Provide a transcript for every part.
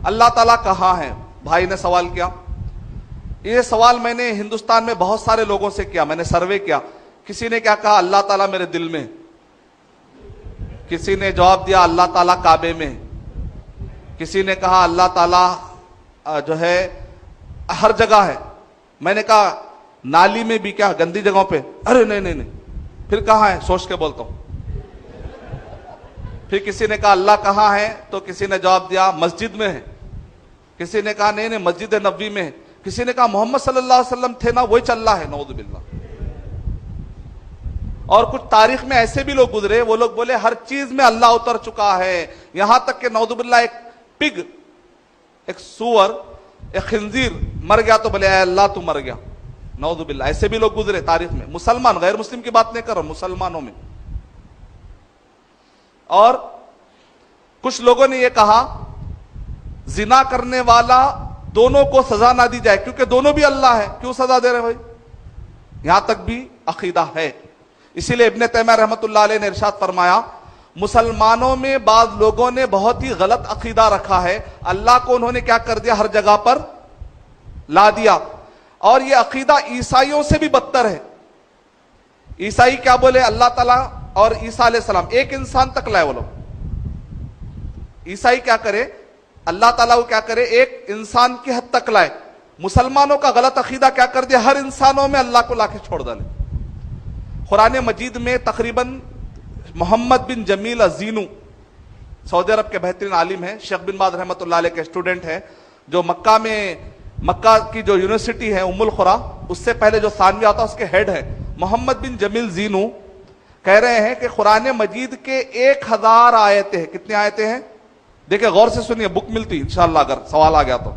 اللہ تعالیٰ کہاں ہے؟ بھائی نے سوال کیا. یہ سوال میں نے ہندوستان میں بہت سارے لوگوں سے کیا, میں نے سروے کیا. کسی نے کیا کہا؟ اللہ تعالیٰ میرے دل میں. کسی نے جواب دیا اللہ تعالیٰ کعبے میں. کسی نے کہا اللہ تعالیٰ جو ہے ہر جگہ ہے. میں نے کہا نالی میں بھی کیا؟ گندی جگہوں پہ؟ ارے نہیں. پھر کہاں ہے؟ سوچ کے بولتا ہوں. پھر کسی نے کہا اللہ کہاں ہے؟ تو کسی نے جواب دیا مسجد میں ہے. کسی نے کہا نہیں مسجد نبوی میں ہے. کسی نے کہا محمد صلی اللہ علیہ وسلم تھے نا وہی چل رہا ہے. نعوذ باللہ. اور کچھ تاریخ میں ایسے بھی لوگ گزرے, وہ لوگ بولے ہر چیز میں اللہ اتر چکا ہے, یہاں تک کہ نعوذ باللہ ایک پگ, ایک سور, ایک خنزیر مر گیا تو بولے اے اللہ تو مر گیا. نعوذ باللہ. ایسے بھی لوگ گزرے تاریخ میں. مسلمان, غیر مسلم کی بات نہیں کر رہا ہوں, مسلمانوں میں. اور کچھ لوگوں نے یہ کہا زنا کرنے والا دونوں کو سزا نہ دی جائے کیونکہ دونوں بھی اللہ ہے, کیوں سزا دے رہے بھائی؟ یہاں تک بھی عقیدہ ہے. اسی لیے ابن تیمیہ رحمۃ اللہ علیہ نے ارشاد فرمایا مسلمانوں میں بعض لوگوں نے بہت ہی غلط عقیدہ رکھا ہے, اللہ کو انہوں نے کیا کر دیا؟ ہر جگہ پر لا دیا. اور یہ عقیدہ عیسائیوں سے بھی بدتر ہے. عیسائی کیا بولے؟ اللہ تعالیٰ اور عیسیٰ علیہ السلام ایک انسان تک لائے وہ لوگ. عیسائی کیا کرے؟ اللہ تعالیٰ کو کیا کرے؟ ایک انسان کی حد تک لائے. مسلمانوں کا غلط عقیدہ کیا کر دیا؟ ہر انسانوں میں اللہ کو لا کے چھوڑ ڈالے. قرآن مجید میں تقریباً محمد بن جمیل الزینو سعودی عرب کے بہترین عالم ہیں, شیخ بن باز رحمۃ اللہ علیہ کے اسٹوڈنٹ ہیں, جو مکہ کی جو یونیورسٹی ہے ام القرا, اس سے پہلے جو ثانویہ ہوتا اس کے ہیڈ ہے. محمد بن جمیل زینو کہہ رہے ہیں کہ قرآن مجید کے 1000 آیتیں ہیں. کتنی آیتیں ہیں؟ دیکھیں غور سے سنیے, بک ملتی انشاءاللہ اگر سوال آ گیا تو.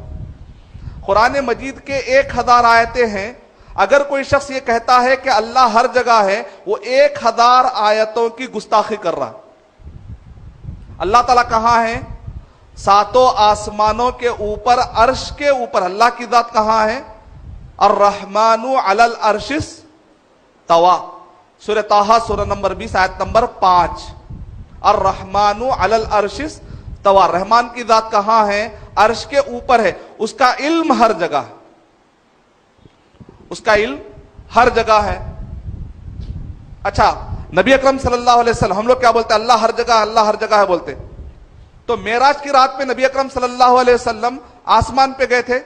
قرآن مجید کے 1000 آیتیں ہیں. اگر کوئی شخص یہ کہتا ہے کہ اللہ ہر جگہ ہے, وہ 1000 آیتوں کی گستاخی کر رہا ہے. اللہ تعالیٰ کہاں ہے؟ 7 آسمانوں کے اوپر, عرش کے اوپر. اللہ کی ذات کہاں ہے؟ الرحمن علی العرش استوى. سورہ طٰہٰ سورہ نمبر 20 آیت نمبر 5. الرحمن علی العرش استوى. رحمان کی ذات کہاں ہے؟ عرش کے اوپر ہے. اس کا علم ہر جگہ ہے. اس کا علم ہر جگہ ہے. اچھا, نبی اکرم صلی اللہ علیہ وسلم, ہم لوگ کیا بولتے ہیں؟ اللہ ہر جگہ, اللہ ہر جگہ ہے بولتے. تو معراج کی رات میں نبی اکرم صلی اللہ علیہ وسلم آسمان پہ گئے تھے,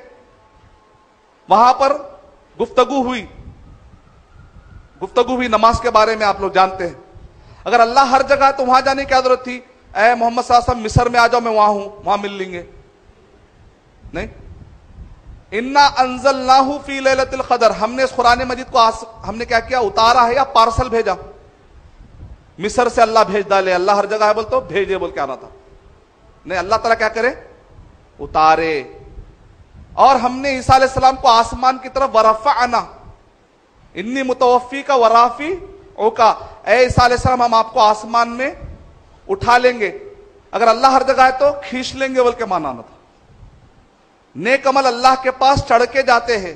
وہاں پر گفتگو ہوئی نماز کے بارے میں. آپ لوگ جانتے ہیں اگر اللہ ہر جگہ ہے تو وہاں جانے کی کیا ضرورت تھی؟ اے محمد صلی اللہ علیہ وسلم مصر میں آ جاؤ, میں وہاں ہوں, وہاں مل لیں گے. نہیں, انا انزلناہ فی لیلۃ القدر. ہم نے اس قرآن مجید کو ہم نے کیا کیا؟ اتارا ہے یا پارسل بھیجا؟ مصر سے اللہ بھیج ڈالے. اللہ ہر جگہ ہے بولتے ہو, بھیجے بول کے آنا تھا. نہیں, اللہ تعالیٰ کیا کرے؟ اتارے. اور ہم نے عیسیٰ علیہ السلام کو آسمان کی طرف ورفعنا, انی متوفی کا ورافی اوکا, اے عیسیٰ علیہ السلام ہم آپ کو آسمان میں اٹھا لیں گے. اگر اللہ ہر جگہ ہے تو کھینچ لیں گے بول کے مانا تھا. نیک عمل اللہ کے پاس چڑھ کے جاتے ہیں.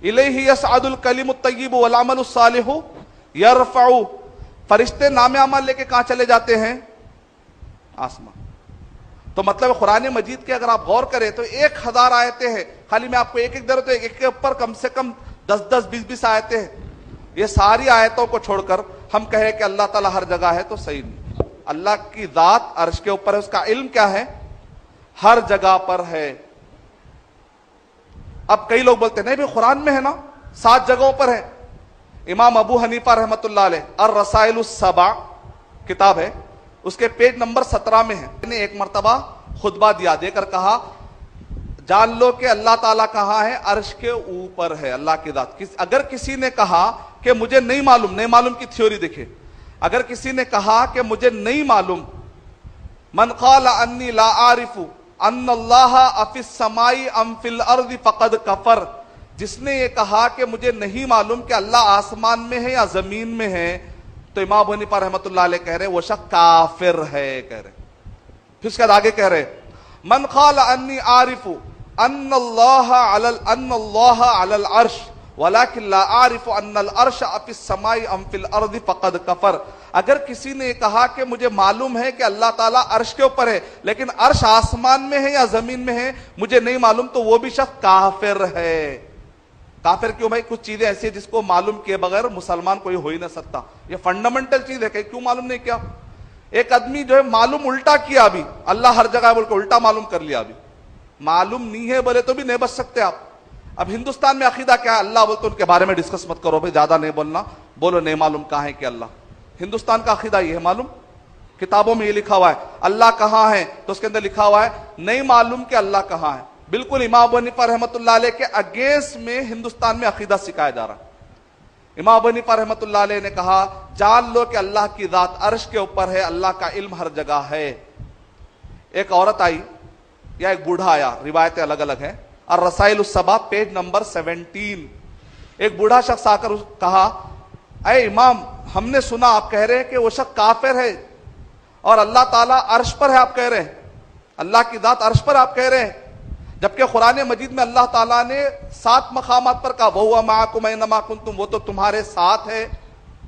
الیہ یصعد الکلم الطیب والعمل الصالح یرفع. فرشتے نام عمل لے کے کہاں چلے جاتے ہیں؟ آسمان. تو مطلب قرآن مجید کے اگر آپ غور کریں تو 1000 آیتیں ہیں. خالی میں آپ کو ایک دے رہا ہوں, ایک کے اوپر کم سے کم 10 20 آیتیں ہیں. یہ ساری آیتوں کو چھوڑ کر ہم کہیں کہ اللہ تعالیٰ ہر جگہ ہے تو صحیح نہیں. اللہ کی ذات عرش کے اوپر ہے, اس کا علم کیا ہے؟ ہر جگہ پر ہے. اب کئی لوگ بولتے ہیں نہیں بھی قرآن میں ہے نا, 7 جگہوں پر ہے. امام ابو حنیفہ رحمۃ اللہ علیہ الرسائل السبع کتاب ہے, اس کے پیج نمبر 17 میں ہے. نے ایک مرتبہ خطبہ دیا, دے کر کہا جان لو کہ اللہ تعالیٰ کہاں ہے؟ عرش کے اوپر ہے اللہ کی ذات. اگر کسی نے کہا کہ مجھے نہیں معلوم کی تھیوری دیکھے, اگر کسی نے کہا کہ مجھے نہیں معلوم, من قال انی لا عارف ان اللہ افی السماء ام فی الارض فقد کفر. جس نے یہ کہا کہ مجھے نہیں معلوم کہ اللہ آسمان میں ہے یا زمین میں ہے, تو امام ابو حنیفہ رحمۃ اللہ علیہ کہہ رہے وہ شخص کافر ہے. کہہ رہے پھر اس کے آگے کہہ رہے من قال انی عارف ان اللہ علی العرش ولكن لا عارف ان العرش فی السماء ام فی الارض فقد کفر. اگر کسی نے کہا کہ مجھے معلوم ہے کہ اللہ تعالیٰ عرش کے اوپر ہے لیکن عرش آسمان میں ہے یا زمین میں ہے مجھے نہیں معلوم، تو وہ بھی شخص کافر ہے۔ کافر کیوں بھائی؟ کچھ چیزیں ایسی ہیں جس کو معلوم کیے بغیر مسلمان کوئی ہو ہی نہ سکتا، یہ فنڈامنٹل چیز ہے کہ کیوں معلوم نہیں کیا؟ ایک آدمی جو ہے معلوم الٹا کیا، ابھی اللہ ہر جگہ بول کے الٹا معلوم کر لیا، ابھی معلوم نہیں ہے بولے تو بھی نہیں بچ سکتے آپ۔ اب ہندوستان میں عقیدہ کیا ہے؟ اللہ بولتے ان کے بارے میں ڈسکس مت کرو بھائی، زیادہ نہیں بولنا، بولو نہیں معلوم کہاں ہے کہ اللہ۔ ہندوستان کا عقیدہ یہ ہے، معلوم کتابوں میں یہ لکھا ہوا ہے اللہ کہاں ہے، تو اس کے اندر لکھا ہوا ہے نہیں معلوم کہ اللہ کہاں ہے۔ بالکل امام ابو حنیفہ رحمۃ اللہ علیہ کے اگینسٹ میں ہندوستان میں عقیدہ سکھایا جا رہا ہے۔ امام ابو حنیفہ رحمۃ اللہ علیہ نے کہا جان لو کہ اللہ کی ذات عرش کے اوپر ہے، اللہ کا علم ہر جگہ ہے۔ ایک عورت آئی یا ایک بوڑھا آیا، روایتیں الگ الگ ہیں، الرسائل السبع پیج نمبر 17، ایک بوڑھا شخص آ کر کہا اے امام ہم نے سنا آپ کہہ رہے ہیں کہ وہ شخص کافر ہے اور اللہ تعالیٰ عرش پر ہے، آپ کہہ رہے ہیں اللہ کی ذات عرش پر آپ کہہ رہے ہیں، جبکہ قرآن مجید میں اللہ تعالیٰ نے 7 مقامات پر کہا وَهُوَ مَعَكُمْ أَيْنَمَا كُنْتُمْ، وہ تو تمہارے ساتھ ہے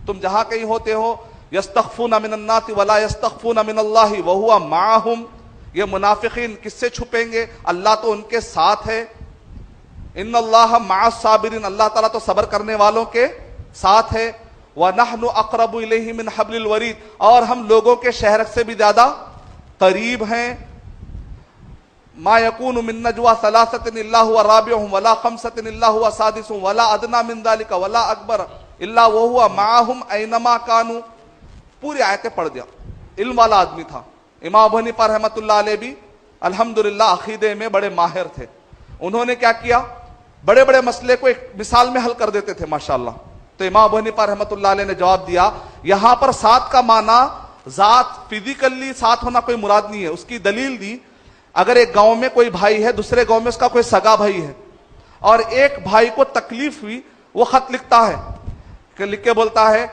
تم جہاں کہیں ہوتے ہو۔ يَسْتَخْفُونَ مِنَ النَّاسِ وَلَا يَسْتَخْفُونَ مِنَ اللَّهِ وَهُوَ مَعَهُمْ، یہ منافقین کس سے چھپیں گے؟ اللہ تو ان کے ساتھ ہے۔ ان اللہ مع الصابرین، اللہ تعالیٰ تو صبر کرنے والوں کے ساتھ ہے۔ وَنَحْنُ أَقْرَبُ إِلَيْهِ مِنْ حَبْلِ الْوَرِيدِ، اور ہم لوگوں کے شہرک سے بھی زیادہ قریب ہیں۔ ما يكون من نجوى ثلاثة إلا هو رابعهم ولا خمسة إلا هو سادسهم ولا أدنى من ذلك ولا أكبر إلا وهو معهم أينما كانوا، پوری آیتیں پڑھ دیا۔ علم والا آدمی تھا۔ امام ابو حنیفہ رحمۃ اللہ علیہ بھی الحمدللہ عقیدے میں بڑے ماہر تھے۔ انہوں نے کیا کیا؟ بڑے بڑے مسئلے کو ایک مثال میں حل کر دیتے تھے ماشاءاللہ۔ تو امام ابو حنیفہ رحمۃ اللہ علیہ نے جواب دیا یہاں پر ساتھ کا معنی ذات فزیکلی ساتھ ہونا کوئی مراد نہیں ہے، اس کی دلیل دی۔ اگر ایک گاؤں میں کوئی بھائی ہے، دوسرے گاؤں میں اس کا کوئی سگا بھائی ہے، اور ایک بھائی کو تکلیف ہوئی، وہ خط لکھتا ہے کہ لکھ کے بولتا ہے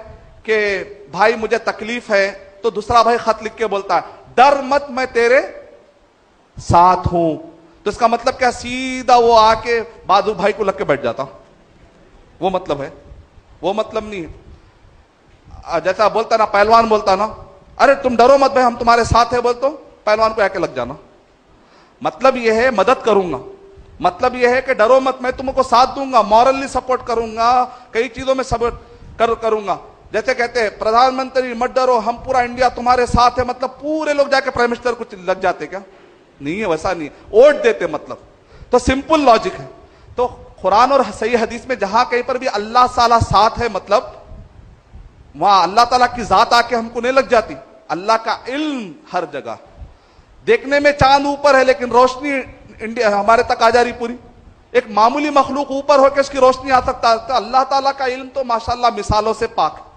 کہ بھائی مجھے تکلیف ہے، تو دوسرا بھائی خط لکھ کے بولتا ہے ڈر مت میں تیرے ساتھ ہوں، تو اس کا مطلب کیا؟ سیدھا وہ آ کے بہادر بھائی کو لگ کے بیٹھ جاتا، وہ مطلب ہے، وہ مطلب نہیں ہے۔ جیسا بولتا نا پہلوان بولتا نا ارے تم ڈرو مت بھائی ہم تمہارے ساتھ ہیں، بول تو پہلوان کو آ کے لگ جانا، مطلب یہ ہے مدد کروں گا، مطلب یہ ہے کہ ڈرو مت میں تم کو ساتھ دوں گا، مورلی سپورٹ کروں گا، کئی چیزوں میں سپورٹ کروں گا۔ جیسے کہتے ہیں پردھان منتری مت ڈرو ہم پورا انڈیا تمہارے ساتھ ہے، مطلب پورے لوگ جا کے پرائم منسٹر کو لگ جاتے کیا؟ نہیں ہے، ویسا نہیں ہے، ووٹ دیتے مطلب۔ تو سمپل لاجک ہے۔ تو قرآن اور صحیح حدیث میں جہاں کہیں پر بھی اللہ تعالیٰ ساتھ ہے، مطلب وہاں اللہ تعالیٰ کی ذات آ کے ہم کو نہیں لگ جاتی، اللہ کا علم ہر جگہ۔ دیکھنے میں چاند اوپر ہے لیکن روشنی انڈیا ہمارے تک آ جا رہی پوری، ایک معمولی مخلوق اوپر ہو کے اس کی روشنی آ سکتا ہے، تو اللہ تعالیٰ کا علم تو ماشاءاللہ مثالوں سے پاک ہے۔